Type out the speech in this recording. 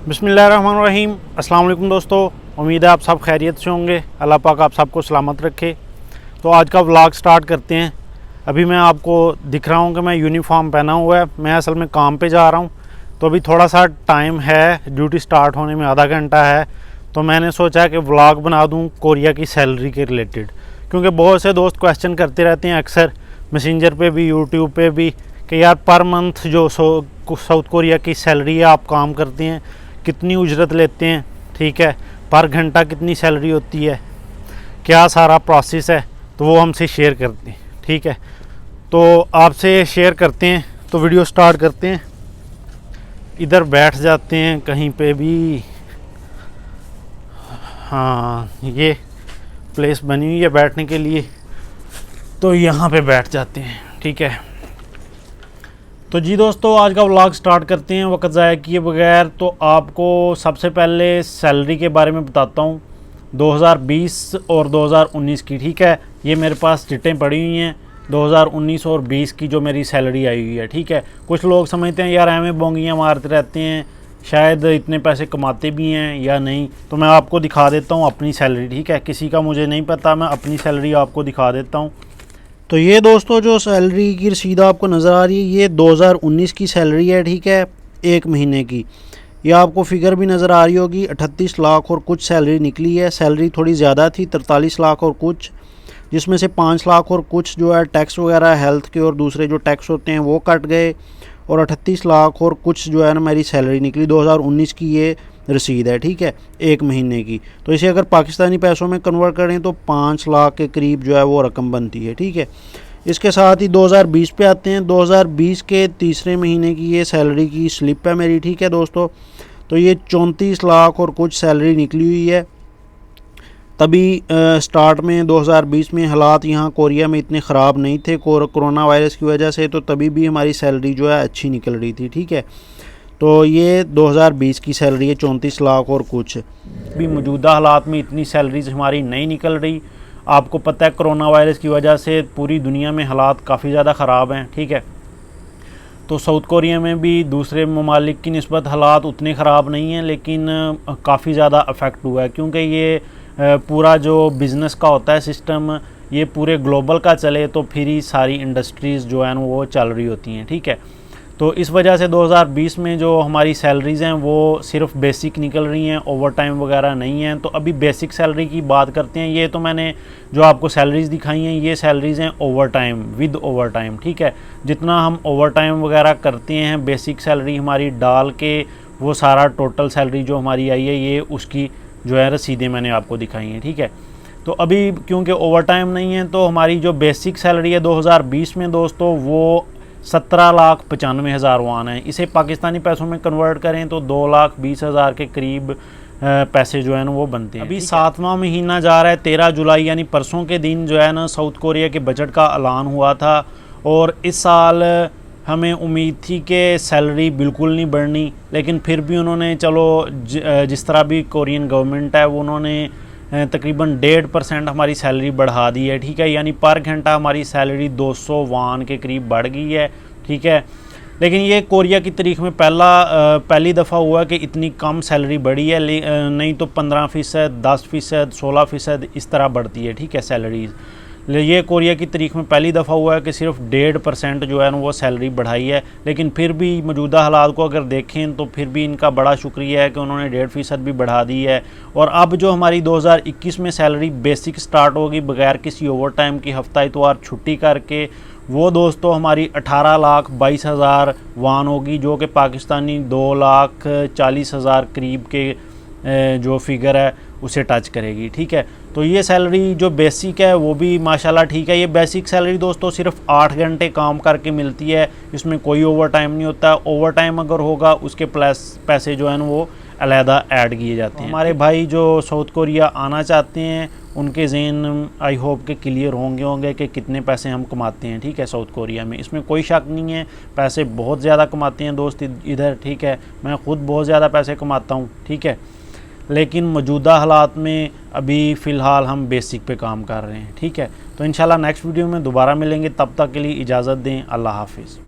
बिस्मिल्लाहिर्रहमानिर्रहीम। अस्सलाम वालेकुम दोस्तों, उम्मीद है आप सब खैरियत से होंगे। अल्लाह पाक आप सबको सलामत रखे। तो आज का व्लॉग स्टार्ट करते हैं। अभी मैं आपको दिख रहा हूँ कि मैं यूनिफॉर्म पहना हुआ है, मैं असल में काम पे जा रहा हूँ। तो अभी थोड़ा सा टाइम है, ड्यूटी स्टार्ट होने में आधा घंटा है। तो मैंने सोचा कि व्लॉग बना दूँ कोरिया की सैलरी के रिलेटेड, क्योंकि बहुत से दोस्त क्वेश्चन करते रहते हैं अक्सर मैसेंजर पे भी, यूट्यूब पे भी, कि यार पर मंथ जो साउथ कोरिया की सैलरी है, आप काम करते हैं, कितनी उजरत लेते हैं, ठीक है, पर घंटा कितनी सैलरी होती है, क्या सारा प्रोसेस है, तो वो हमसे शेयर करते हैं। ठीक है, तो आपसे शेयर करते हैं। तो वीडियो स्टार्ट करते हैं। इधर बैठ जाते हैं कहीं पे भी। हाँ, ये प्लेस बनी हुई है बैठने के लिए, तो यहाँ पे बैठ जाते हैं। ठीक है, तो जी दोस्तों, आज का व्लॉग स्टार्ट करते हैं वक्त ज़ाया किए बगैर। तो आपको सबसे पहले सैलरी के बारे में बताता हूँ 2020 और 2019 की। ठीक है, ये मेरे पास चिट्टें पड़ी हुई हैं 2019 और 20 की जो मेरी सैलरी आई हुई है। ठीक है, कुछ लोग समझते हैं यार एवं बोंगियाँ मारते रहते हैं, शायद इतने पैसे कमाते भी हैं या नहीं। तो मैं आपको दिखा देता हूँ अपनी सैलरी। ठीक है, किसी का मुझे नहीं पता, मैं अपनी सैलरी आपको दिखा देता हूँ। तो ये दोस्तों, जो सैलरी की रसीद आपको नज़र आ रही है, ये 2019 की सैलरी है। ठीक है, एक महीने की। ये आपको फिगर भी नज़र आ रही होगी, 38 लाख और कुछ सैलरी निकली है। सैलरी थोड़ी ज़्यादा थी, 43 लाख और कुछ, जिसमें से 5 लाख और कुछ जो है टैक्स वगैरह हेल्थ के और दूसरे जो टैक्स होते हैं वो कट गए, और 38 लाख और कुछ जो है ना मेरी सैलरी निकली 2019 की। ये रसीद है। ठीक है, एक महीने की। तो इसे अगर पाकिस्तानी पैसों में कन्वर्ट करें तो 5 लाख के करीब जो है वो रकम बनती है। ठीक है, इसके साथ ही 2020 पे आते हैं। 2020 के तीसरे महीने की ये सैलरी की स्लिप है मेरी। ठीक है दोस्तों, तो ये 34 लाख और कुछ सैलरी निकली हुई है। तभी स्टार्ट में 2020 में हालात यहाँ कोरिया में इतने ख़राब नहीं थे कोरोना वायरस की वजह से, तो तभी भी हमारी सैलरी जो है अच्छी निकल रही थी। ठीक है, तो ये 2020 की सैलरी है 34 लाख और कुछ। भी मौजूदा हालात में इतनी सैलरीज हमारी नहीं निकल रही। आपको पता है कोरोना वायरस की वजह से पूरी दुनिया में हालात काफ़ी ज़्यादा ख़राब हैं। ठीक है, तो साउथ कोरिया में भी दूसरे ममालिक की निस्बत हालात उतने ख़राब नहीं हैं, लेकिन काफ़ी ज़्यादा अफेक्ट हुआ है, क्योंकि ये पूरा जो बिज़नेस का होता है सिस्टम, ये पूरे ग्लोबल का चले तो फिर ही सारी इंडस्ट्रीज़ जो हैं वो चल रही होती हैं। ठीक है, तो इस वजह से 2020 में जो हमारी सैलरीज़ हैं वो सिर्फ बेसिक निकल रही हैं, ओवर टाइम वगैरह नहीं हैं। तो अभी बेसिक सैलरी की बात करते हैं। ये तो मैंने जो आपको सैलरीज़ दिखाई हैं, ये सैलरीज़ हैं over time, with over time. ठीक है, जितना हम ओवर टाइम वगैरह करते हैं, बेसिक सैलरी हमारी डाल के वो सारा टोटल सैलरी जो हमारी आई है, ये उसकी जो है रसीदें मैंने आपको दिखाई हैं। ठीक है, तो अभी क्योंकि ओवर टाइम नहीं है, तो हमारी जो बेसिक सैलरी है 2020 में दोस्तों, वो 17,95,000 वान है। इसे पाकिस्तानी पैसों में कन्वर्ट करें तो 2,20,000 के करीब पैसे जो है ना वो बनते हैं। अभी 7वां महीना जा रहा है, 13 जुलाई यानी परसों के दिन जो है ना साउथ कोरिया के बजट का ऐलान हुआ था, और इस साल हमें उम्मीद थी कि सैलरी बिल्कुल नहीं बढ़नी, लेकिन फिर भी उन्होंने चलो जिस तरह भी कोरियन गवर्नमेंट है वो उन्होंने तकरीबन 1.5% हमारी सैलरी बढ़ा दी है। ठीक है, यानी पर घंटा हमारी सैलरी 200 वान के करीब बढ़ गई है। ठीक है, लेकिन ये कोरिया की तारीख में पहली दफ़ा हुआ कि इतनी कम सैलरी बढ़ी है। नहीं तो 15%, 10%, 16% इस तरह बढ़ती है। ठीक है, सैलरीज़। ये कोरिया की तारीख में पहली दफ़ा हुआ है कि सिर्फ 1.5% जो है ना वो सैलरी बढ़ाई है। लेकिन फिर भी मौजूदा हालात को अगर देखें तो फिर भी इनका बड़ा शुक्रिया है कि उन्होंने 1.5% भी बढ़ा दी है। और अब जो हमारी 2021 में सैलरी बेसिक स्टार्ट होगी बगैर किसी ओवर टाइम की, हफ्ता इतवार छुट्टी करके, वो दोस्तों हमारी 18,22,000 वान होगी, जो कि पाकिस्तानी 2,40,000 करीब के जो फिगर है उसे टच करेगी। ठीक है, तो ये सैलरी जो बेसिक है वो भी माशाल्लाह ठीक है। ये बेसिक सैलरी दोस्तों सिर्फ 8 घंटे काम करके मिलती है, इसमें कोई ओवर टाइम नहीं होता। ओवर टाइम अगर होगा उसके प्लस पैसे जो है ना वो अलहदा ऐड किए जाते हैं। हमारे भाई जो साउथ कोरिया आना चाहते हैं उनके ज़हन आई होप के क्लियर होंगे कि कितने पैसे हम कमाते हैं। ठीक है, साउथ कोरिया में इसमें कोई शक नहीं है, पैसे बहुत ज़्यादा कमाते हैं दोस्त इधर। ठीक है, मैं ख़ुद बहुत ज़्यादा पैसे कमाता हूँ। ठीक है, लेकिन मौजूदा हालात में अभी फ़िलहाल हम बेसिक पे काम कर रहे हैं। ठीक है, तो इंशाल्लाह नेक्स्ट वीडियो में दोबारा मिलेंगे, तब तक के लिए इजाज़त दें। अल्लाह हाफिज़।